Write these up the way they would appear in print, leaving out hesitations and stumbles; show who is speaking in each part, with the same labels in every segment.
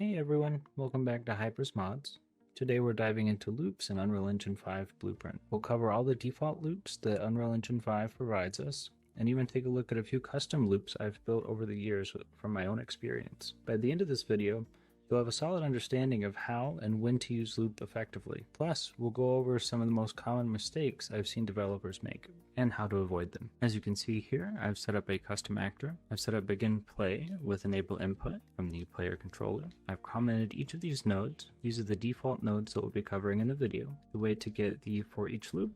Speaker 1: Hey everyone, welcome back to Hyper's Mods. Today we're diving into loops in Unreal Engine 5 Blueprint. We'll cover all the default loops that Unreal Engine 5 provides us, and even take a look at a few custom loops I've built over the years from my own experience. By the end of this video, you'll have a solid understanding of how and when to use loop effectively. Plus, we'll go over some of the most common mistakes I've seen developers make, and how to avoid them. As you can see here, I've set up a custom actor. I've set up begin play with enable input from the player controller. I've commented each of these nodes. These are the default nodes that we'll be covering in the video. The way to get the for each loop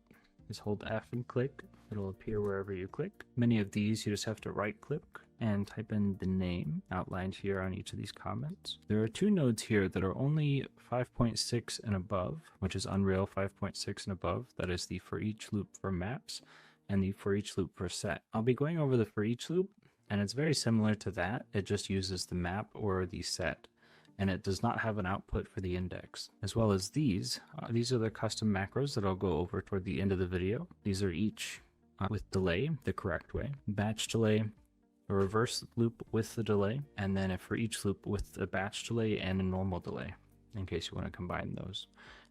Speaker 1: is hold F and click. It'll appear wherever you click. Many of these you just have to right click and type in the name outlined here on each of these comments. There are two nodes here that are only 5.6 and above, which is Unreal 5.6 and above. That is the for each loop for maps and the for each loop for set. I'll be going over the for each loop, and it's very similar to that. It just uses the map or the set, and it does not have an output for the index. As well as these are the custom macros that I'll go over toward the end of the video. These are each with delay the correct way, batch delay, a reverse loop with the delay, and then a for each loop with a batch delay and a normal delay, in case you want to combine those.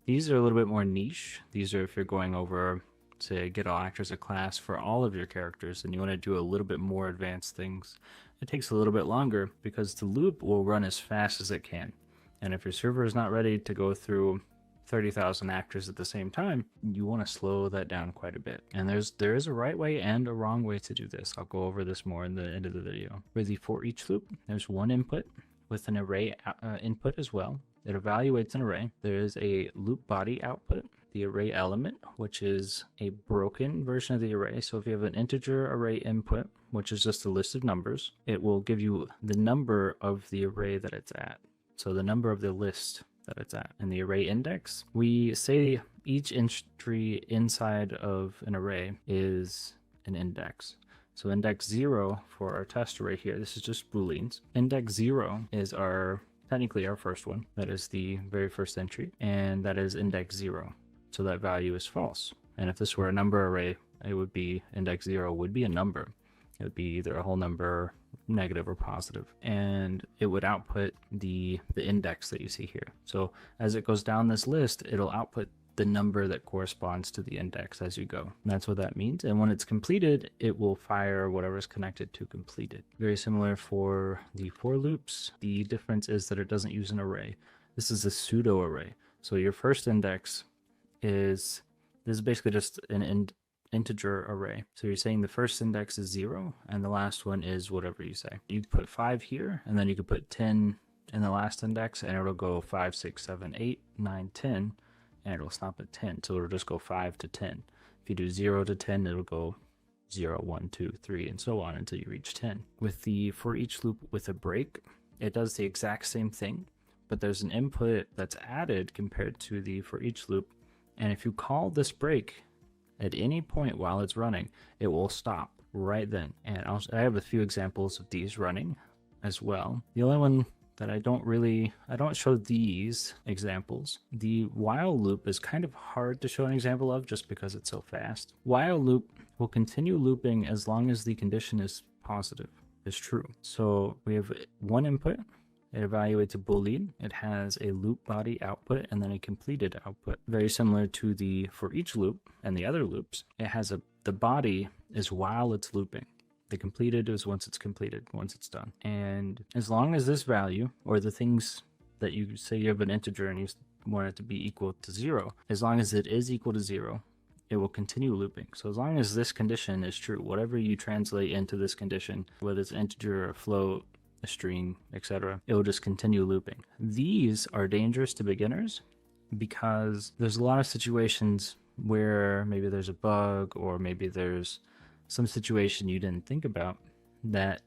Speaker 1: These are a little bit more niche. These are if you're going over to get all actors a class for all of your characters and you want to do a little bit more advanced things. It takes a little bit longer because the loop will run as fast as it can. And if your server is not ready to go through 30,000 actors at the same time, you want to slow that down quite a bit. And there is a right way and a wrong way to do this. I'll go over this more in the end of the video. For the for each loop, there's one input with an array input as well. It evaluates an array. There is a loop body output, the array element, which is a broken version of the array. So if you have an integer array input, which is just a list of numbers, it will give you the number of the array that it's at. So the number of the list that it's at. And the array index, we say each entry inside of an array is an index. So index 0 for our test array here, this is just booleans. Index 0 is technically our first one. That is the very first entry, and that is index 0. So that value is false. And if this were a number array, it would be index 0 would be a number. It would be either a whole number, negative or positive, and it would output the index that you see here. So as it goes down this list, it'll output the number that corresponds to the index as you go. And that's what that means. And when it's completed, it will fire whatever's connected to completed. Very similar for the for loops. The difference is that it doesn't use an array. This is a pseudo array. So your first index this is basically just an integer array. So you're saying the first index is 0 and the last one is whatever you say. You could put 5 here, and then you could put 10 in the last index, and it'll go 5, 6, 7, 8, 9, 10, and it'll stop at 10. So it'll just go 5 to 10. If you do 0 to 10, it'll go 0, 1, 2, 3, and so on until you reach 10. With the for each loop with a break, it does the exact same thing, but there's an input that's added compared to the for each loop. And if you call this break at any point while it's running, it will stop right then. And I have a few examples of these running as well. The only one that I don't show these examples. The while loop is kind of hard to show an example of just because it's so fast. While loop will continue looping as long as the condition is positive, is true. So we have one input. It evaluates a boolean. It has a loop body output and then a completed output. Very similar to the for each loop and the other loops. It has the body is while it's looping. The completed is once it's completed, once it's done. And as long as this value, or the things that you say you have an integer and you want it to be equal to 0, as long as it is equal to 0, it will continue looping. So as long as this condition is true, whatever you translate into this condition, whether it's integer or float, a string, etc., it will just continue looping. These are dangerous to beginners because there's a lot of situations where maybe there's a bug or maybe there's some situation you didn't think about that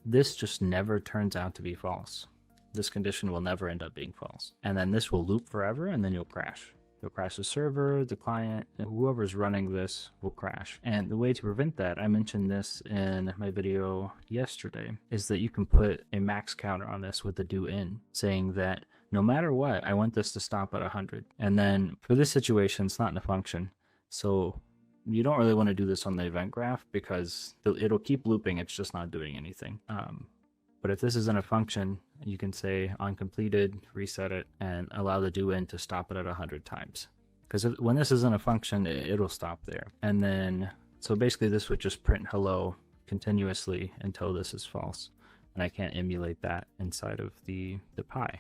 Speaker 1: this just never turns out to be false. This condition will never end up being false. And then this will loop forever, and then you'll crash. You'll crash the server, the client, and whoever's running this will crash. And the way to prevent that, I mentioned this in my video yesterday, is that you can put a max counter on this with the do in, saying that no matter what, I want this to stop at 100. And then for this situation, it's not in a function. So you don't really want to do this on the event graph because it'll keep looping. It's just not doing anything. But if this isn't a function, you can say on completed, reset it, and allow the do in to stop it at 100 times. Because when this isn't a function, it'll stop there. And then, so basically this would just print hello continuously until this is false. And I can't emulate that inside of the pie,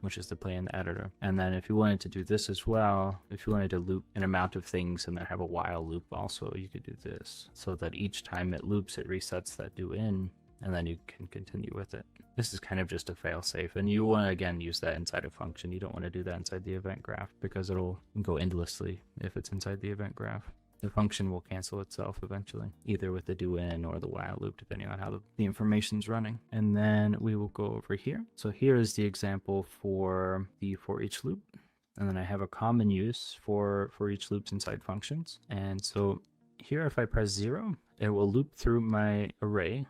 Speaker 1: which is the play in the editor. And then if you wanted to do this as well, if you wanted to loop an amount of things and then have a while loop also, you could do this so that each time it loops, it resets that do in, and then you can continue with it. This is kind of just a fail safe, and you want to again use that inside a function. You don't want to do that inside the event graph because it'll go endlessly if it's inside the event graph. The function will cancel itself eventually, either with the do in or the while loop, depending on how the information's running. And then we will go over here. So here is the example for the for each loop. And then I have a common use for each loops inside functions. And so here, if I press 0, it will loop through my array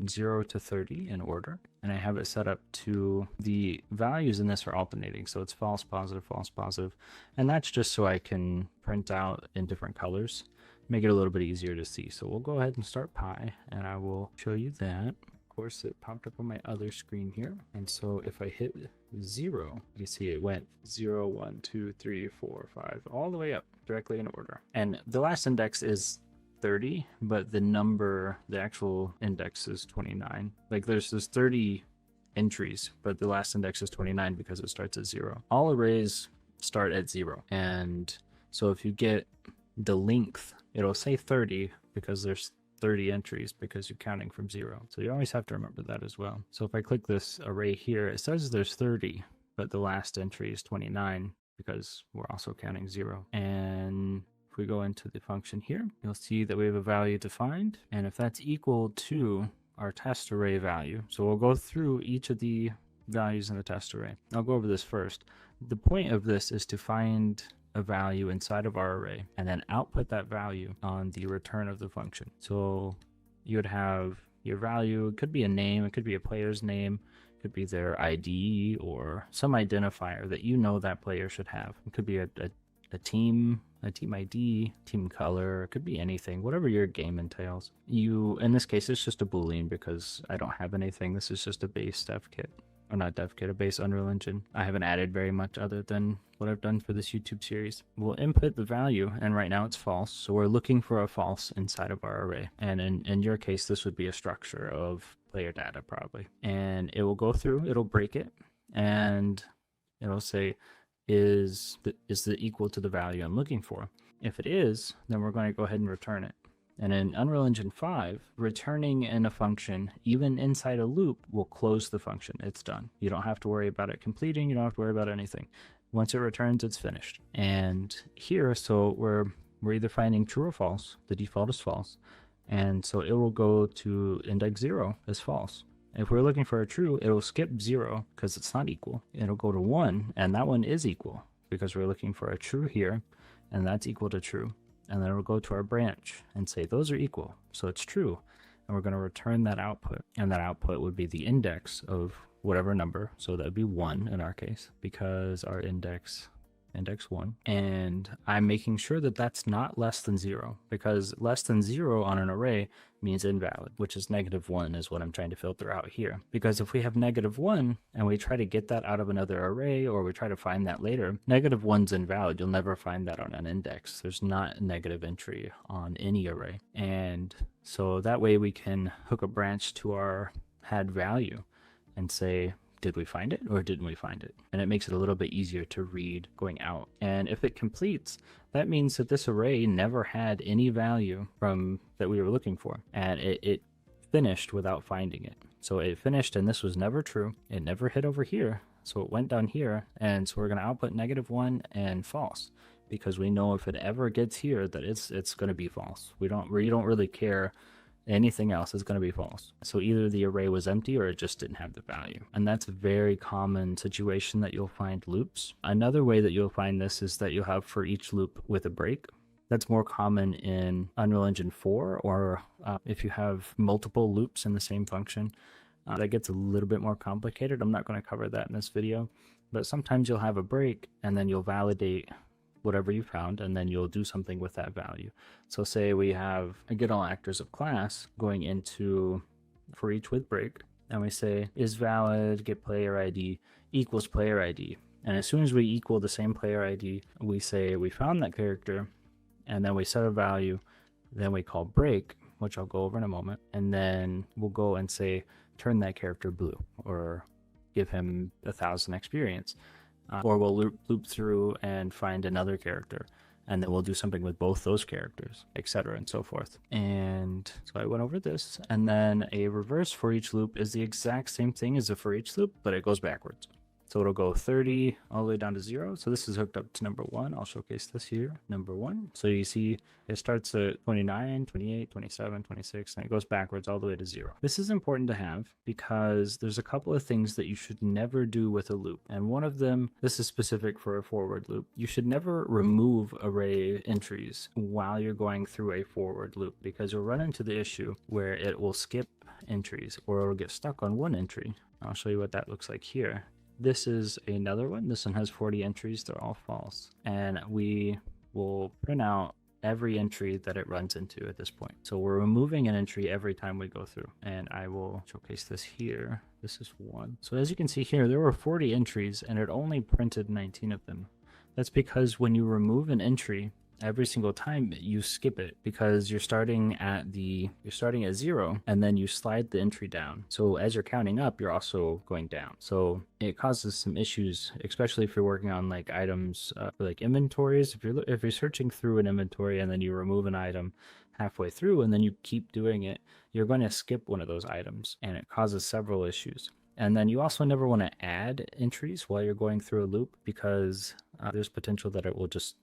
Speaker 1: 0 to 30 in order, and I have it set up to the values in this are alternating, so it's false, positive, and that's just so I can print out in different colors, make it a little bit easier to see. So we'll go ahead and start pi, and I will show you that. Of course, it popped up on my other screen here, and so if I hit 0, you see it went 0, 1, 2, 3, 4, 5, all the way up directly in order, and the last index is 30, but the actual index is 29. Like there's 30 entries, but the last index is 29 because it starts at 0. All arrays start at 0, and so if you get the length, it'll say 30 because there's 30 entries because you're counting from 0. So you always have to remember that as well. So if I click this array here, it says there's 30, but the last entry is 29 because we're also counting 0. And if we go into the function here, you'll see that we have a value defined, and if that's equal to our test array value, so we'll go through each of the values in the test array. I'll go over this first. The point of this is to find a value inside of our array and then output that value on the return of the function. So you would have your value, it could be a name, it could be a player's name, it could be their ID or some identifier that you know that player should have. It could be a team ID, team color, it could be anything, whatever your game entails. In this case, it's just a Boolean because I don't have anything. This is just a base dev kit, or not dev kit, a base Unreal Engine. I haven't added very much other than what I've done for this YouTube series. We'll input the value, and right now it's false, so we're looking for a false inside of our array. And in your case, this would be a structure of player data probably. And it will go through, it'll break it, and it'll say, is the equal to the value I'm looking for? If it is, then we're going to go ahead and return it. And in Unreal Engine 5, returning in a function, even inside a loop, will close the function. It's done. You don't have to worry about it completing. You don't have to worry about anything. Once it returns, it's finished. And here, so we're either finding true or false. The default is false. And so it will go to index 0 as false. If we're looking for a true, it'll skip 0 because it's not equal. It'll go to 1, and that one is equal because we're looking for a true here, and that's equal to true. And then it'll go to our branch and say those are equal, so it's true. And we're going to return that output, and that output would be the index of whatever number. So that would be 1 in our case because our index 1, and I'm making sure that that's not less than 0 because less than 0 on an array means invalid, which is -1 is what I'm trying to filter out here. Because if we have -1 and we try to get that out of another array, or we try to find that later, -1's invalid. You'll never find that on an index. There's not a negative entry on any array. And so that way we can hook a branch to our had value and say, did we find it or didn't we find it? And it makes it a little bit easier to read going out. And if it completes, that means that this array never had any value from that we were looking for. And it finished without finding it. So it finished and this was never true. It never hit over here. So it went down here. And so we're going to output -1 and false because we know if it ever gets here that it's going to be false. We don't really care. Anything else is going to be false. So either the array was empty or it just didn't have the value. And that's a very common situation that you'll find loops. Another way that you'll find this is that you'll have for each loop with a break. That's more common in Unreal Engine 4, or if you have multiple loops in the same function. That gets a little bit more complicated. I'm not going to cover that in this video, but sometimes you'll have a break and then you'll validate whatever you found, and then you'll do something with that value. So say we have a get all actors of class going into for each with break, and we say is valid get player ID equals player ID. And as soon as we equal the same player ID, we say we found that character, and then we set a value, then we call break, which I'll go over in a moment, and then we'll go and say turn that character blue, or give him 1,000 experience, or we'll loop through and find another character, and then we'll do something with both those characters, etc. and so forth. And so I went over this, and then a reverse for each loop is the exact same thing as a for each loop, but it goes backwards. So it'll go 30 all the way down to 0. So this is hooked up to number 1. I'll showcase this here, number 1. So you see it starts at 29, 28, 27, 26, and it goes backwards all the way to 0. This is important to have because there's a couple of things that you should never do with a loop. And one of them, this is specific for a forward loop. You should never remove array entries while you're going through a forward loop, because you'll run into the issue where it will skip entries or it'll get stuck on one entry. I'll show you what that looks like here. This is another one. This one has 40 entries. They're all false. And we will print out every entry that it runs into at this point. So we're removing an entry every time we go through. And I will showcase this here. This is one. So as you can see here, there were 40 entries and it only printed 19 of them. That's because when you remove an entry, every single time you skip it, because you're starting at 0 and then you slide the entry down. So as you're counting up, you're also going down. So it causes some issues, especially if you're working on like items for like inventories. If you're searching through an inventory and then you remove an item halfway through and then you keep doing it, you're going to skip one of those items and it causes several issues. And then you also never want to add entries while you're going through a loop, because there's potential that it will just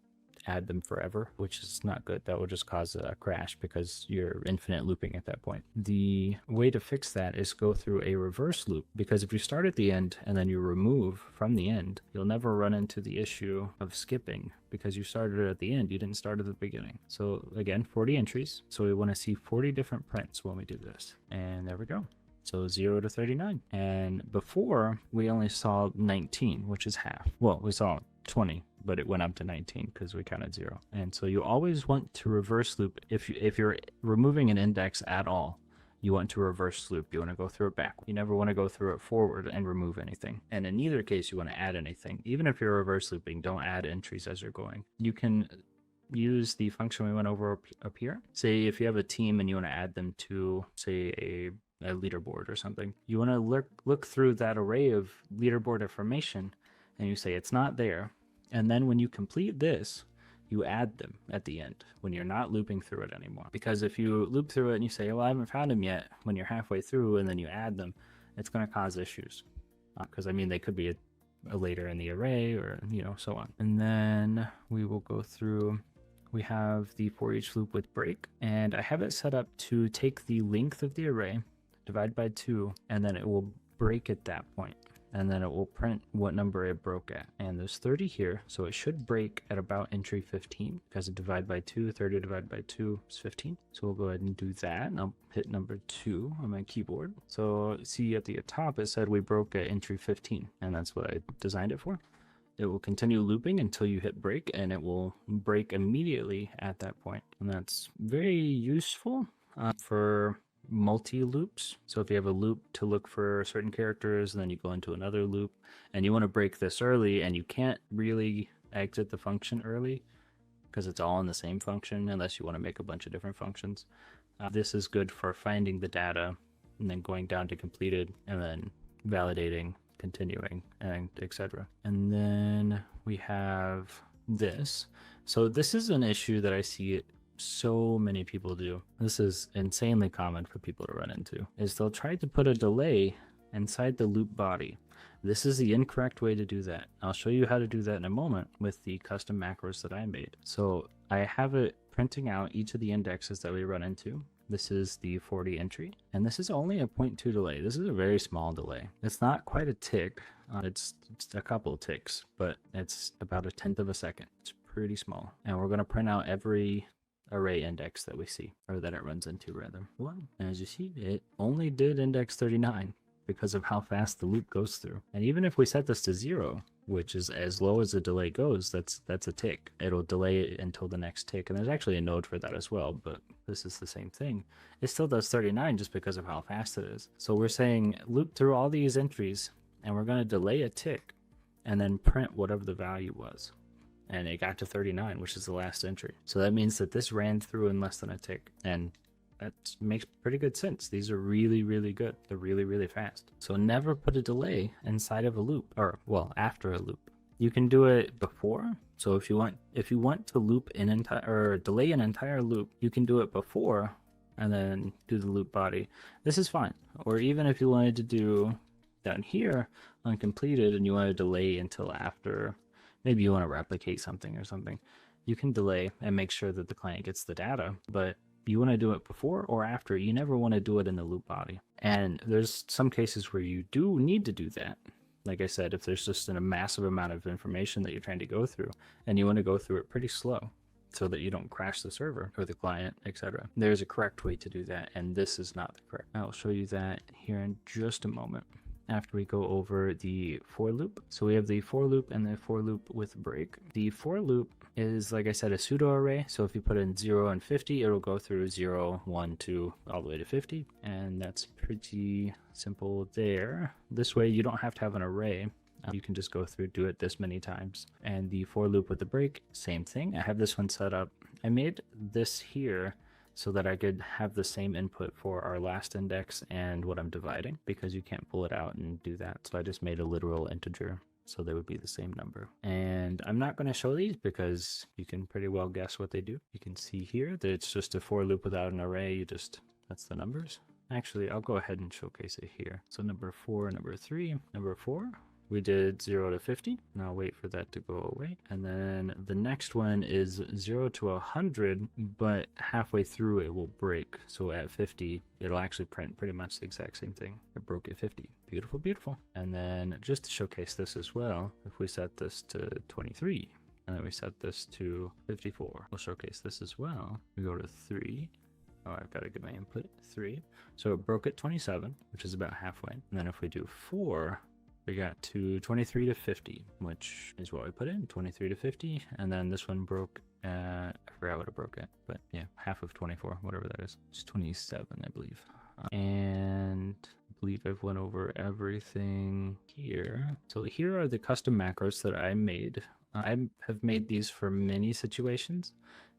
Speaker 1: add them forever, which is not good. That will just cause a crash because you're infinite looping at that point. The way to fix that is go through a reverse loop, because if you start at the end and then you remove from the end, you'll never run into the issue of skipping because you started at the end, you didn't start at the beginning. So again, 40 entries. So we want to see 40 different prints when we do this. And there we go. So 0 to 39. And before we only saw 19, which is half. Well, we saw 20, but it went up to 19 because we counted 0. And so you always want to reverse loop. If you're removing an index at all, you want to reverse loop. You want to go through it backward. You never want to go through it forward and remove anything. And in neither case, you want to add anything. Even if you're reverse looping, don't add entries as you're going. You can use the function we went over up here. Say if you have a team and you want to add them to, say, a leaderboard or something, you want to look through that array of leaderboard information and you say it's not there. And then when you complete this, you add them at the end when you're not looping through it anymore. Because if you loop through it and you say, well, I haven't found them yet, when you're halfway through and then you add them, it's going to cause issues. Because I mean, they could be a later in the array, or so on. And then we will go through. We have the for each loop with break, and I have it set up to take the length of the array, divide by 2, and then it will break at that point. And then it will print what number it broke at. And there's 30 here, so it should break at about entry 15, because it divide by 2, 30 divided by 2 is 15. So we'll go ahead and do that, and I'll hit number 2 on my keyboard. So see at the top, it said we broke at entry 15, and that's what I designed it for. It will continue looping until you hit break, and it will break immediately at that point. And that's very useful for multi-loops. So if you have a loop to look for certain characters, and then you go into another loop, and you want to break this early, and you can't really exit the function early because it's all in the same function unless you want to make a bunch of different functions. This is good for finding the data and then going down to completed and then validating, continuing, and etc. And then we have this. So this is an issue that I see so many people do. This is insanely common for people to run into, is they'll try to put a delay inside the loop body. This is the incorrect way to do that. I'll show you how to do that in a moment with the custom macros that I made. So I have it printing out each of the indexes that we run into. This is the 40 entry, and this is only a 0.2 delay. This is a very small delay. It's not quite a tick. It's a couple of ticks, but it's about 1/10 of a second. It's pretty small. And we're going to print out every array index that we see, or that it runs into rather. Well, as you see, it only did index 39 because of how fast the loop goes through. And even if we set this to 0, which is as low as the delay goes, that's a tick. It'll delay it until the next tick. And there's actually a node for that as well, but this is the same thing. It still does 39 just because of how fast it is. So we're saying loop through all these entries, and we're going to delay a tick and then print whatever the value was. And it got to 39, which is the last entry. So that means that this ran through in less than a tick. And that makes pretty good sense. These are really, really good. They're really, really fast. So never put a delay inside of a loop, or well, after a loop. You can do it before. So if you want to loop an entire or delay an entire loop, you can do it before and then do the loop body. This is fine. Or even if you wanted to do down here uncompleted and you want to delay until after, maybe you want to replicate something or something, you can delay and make sure that the client gets the data, but you want to do it before or after. You never want to do it in the loop body. And there's some cases where you do need to do that. Like I said, if there's just a massive amount of information that you're trying to go through and you want to go through it pretty slow so that you don't crash the server or the client, etc. There's a correct way to do that, and this is not the correct. I'll show you that here in just a moment after we go over the for loop. So we have the for loop and the for loop with break. The for loop is, like I said, a pseudo array. So if you put in 0 and 50, it'll go through 0, 1, 2, all the way to 50. And that's pretty simple there. This way you don't have to have an array. You can just go through, do it this many times. And the for loop with the break, same thing. I have this one set up. I made this here so that I could have the same input for our last index and what I'm dividing, because you can't pull it out and do that. So I just made a literal integer so they would be the same number. And I'm not going to show these because you can pretty well guess what they do. You can see here that it's just a for loop without an array. That's the numbers. Actually, I'll go ahead and showcase it here. So number 4, number 3, number 4. We did 0 to 50. And I'll wait for that to go away. And then the next one is 0 to 100, but halfway through it will break. So at 50, it'll actually print pretty much the exact same thing. It broke at 50. Beautiful, beautiful. And then just to showcase this as well, if we set this to 23, and then we set this to 54, we'll showcase this as well. We go to 3. Oh, I've got to get my input. 3. So it broke at 27, which is about halfway. And then if we do 4, we got to 23 to 50, which is what we put in, 23 to 50. And then this one broke at, I forgot what it broke at, but yeah, half of 24, whatever that is. It's 27, I believe. And I believe I've went over everything here. So here are the custom macros that I made. I have made these for many situations,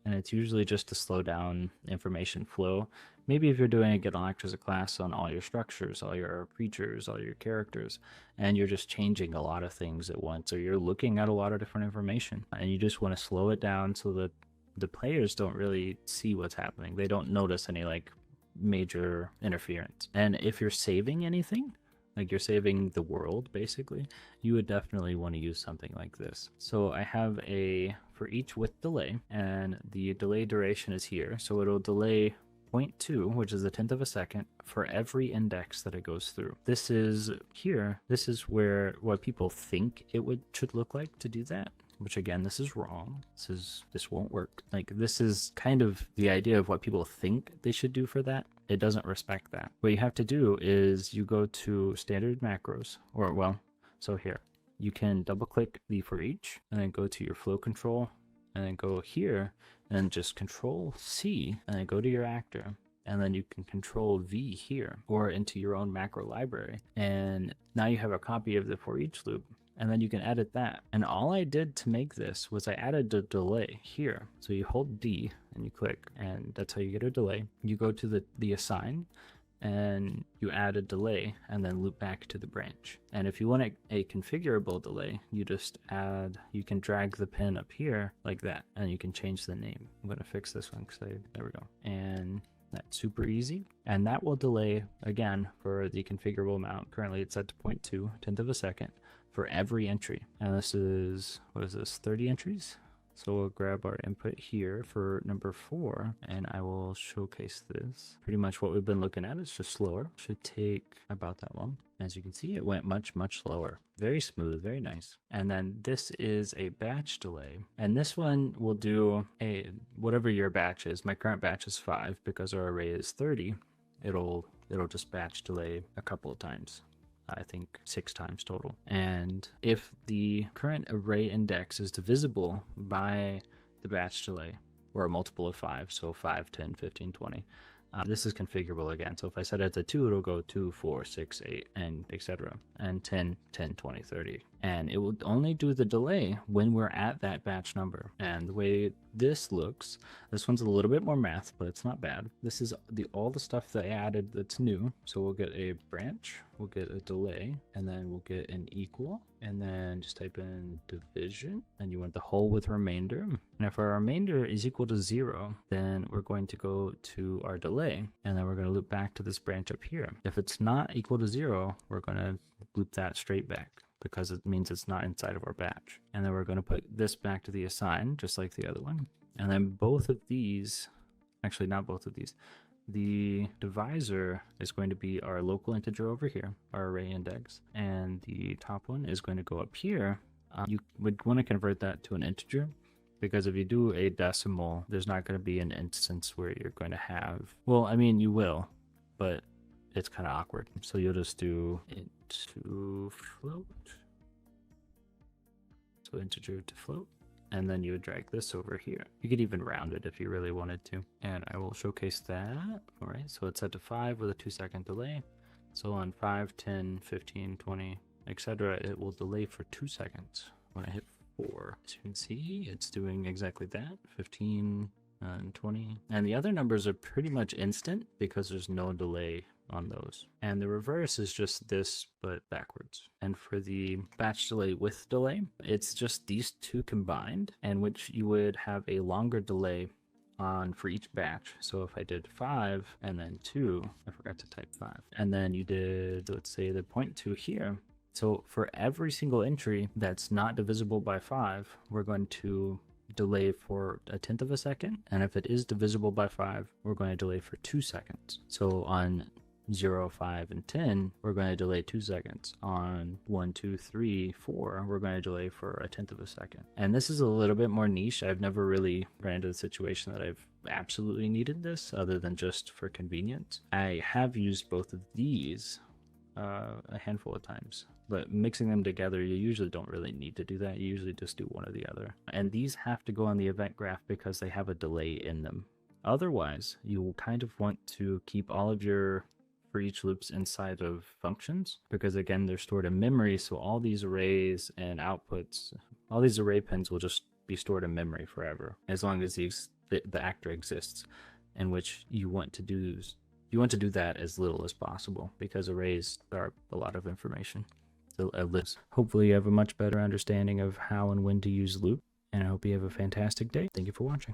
Speaker 1: and it's usually just to slow down information flow. Maybe if you're doing a get electors as a class on all your structures, all your creatures, all your characters, and you're just changing a lot of things at once, or you're looking at a lot of different information, and you just want to slow it down so that the players don't really see what's happening. They don't notice any like major interference. And if you're saving anything, like you're saving the world basically, you would definitely want to use something like this. So I have a for each with delay, and the delay duration is here. So it'll delay 0.2, which is a tenth of a second, for every index that it goes through. This is here. This is where what people think it should look like to do that. Which again, this is wrong. This won't work. Like, this is kind of the idea of what people think they should do for that. It doesn't respect that. What you have to do is you go to standard macros, or well, so here you can double click the for each and then go to your flow control and then go here and just control C and then go to your actor. And then you can control V here or into your own macro library. And now you have a copy of the for each loop. And then you can edit that. And all I did to make this was I added the delay here. So you hold D and you click, and that's how you get a delay. You go to the assign and you add a delay and then loop back to the branch. And if you want a configurable delay, you can drag the pin up here like that, and you can change the name. I'm gonna fix this one because there we go. And that's super easy. And that will delay again for the configurable amount. Currently it's set to 0.2, tenth of a second. For every entry. And this is, what is this, 30 entries? So we'll grab our input here for number 4, and I will showcase this. Pretty much what we've been looking at is just slower. Should take about that long. As you can see, it went much, much slower. Very smooth, very nice. And then this is a batch delay. And this one will do whatever your batch is. My current batch is 5 because our array is 30. It'll just batch delay a couple of times. I think 6 times total. And if the current array index is divisible by the batch delay, or a multiple of 5, so 5, 10, 15, 20, this is configurable again. So if I set it to 2, it'll go 2, 4, 6, 8, and etc. And 10, 10, 20, 30. And it will only do the delay when we're at that batch number. And the way this looks, this one's a little bit more math, but it's not bad. This is all the stuff that I added that's new. So we'll get a branch, we'll get a delay, and then we'll get an equal, and then just type in division, and you want the whole with remainder. And if our remainder is equal to 0, then we're going to go to our delay, and then we're going to loop back to this branch up here. If it's not equal to 0, we're going to loop that straight back, because it means it's not inside of our batch. And then we're going to put this back to the assign, just like the other one. And then both of these, actually not both of these, the divisor is going to be our local integer over here, our array index, and the top one is going to go up here. You would want to convert that to an integer, because if you do a decimal, there's not going to be an instance where you're going to have, well, I mean, you will, but it's kind of awkward. So you'll just do int to float, so integer to float. And then you would drag this over here. You could even round it if you really wanted to. And I will showcase that. All right, so it's set to 5 with a 2-second delay. So on 5, 10, 15, 20, etc., it will delay for 2 seconds. When I hit 4, as you can see, it's doing exactly that, 15 and 20. And the other numbers are pretty much instant because there's no delay on those. And the reverse is just this, but backwards. And for the batch delay with delay, it's just these two combined, and which you would have a longer delay on for each batch. So if I did 5 and then 2, I forgot to type 5, and then you did, let's say, the 0.2 here. So for every single entry that's not divisible by 5, we're going to delay for 1/10 of a second. And if it is divisible by 5, we're going to delay for 2 seconds. So on 0, 5, and 10, we're going to delay 2 seconds. On 1, 2, 3, 4, we're going to delay for 1/10 of a second. And this is a little bit more niche. I've never really ran into the situation that I've absolutely needed this, other than just for convenience. I have used both of these a handful of times, but mixing them together, you usually don't really need to do that. You usually just do one or the other. And these have to go on the event graph because they have a delay in them. Otherwise, you will kind of want to keep all of your for each loops inside of functions, because again, they're stored in memory. So all these arrays and outputs, all these array pins will just be stored in memory forever, as long as the actor exists, in which you want to do that as little as possible, because arrays are a lot of information. So hopefully you have a much better understanding of how and when to use loop, and I hope you have a fantastic day. Thank you for watching.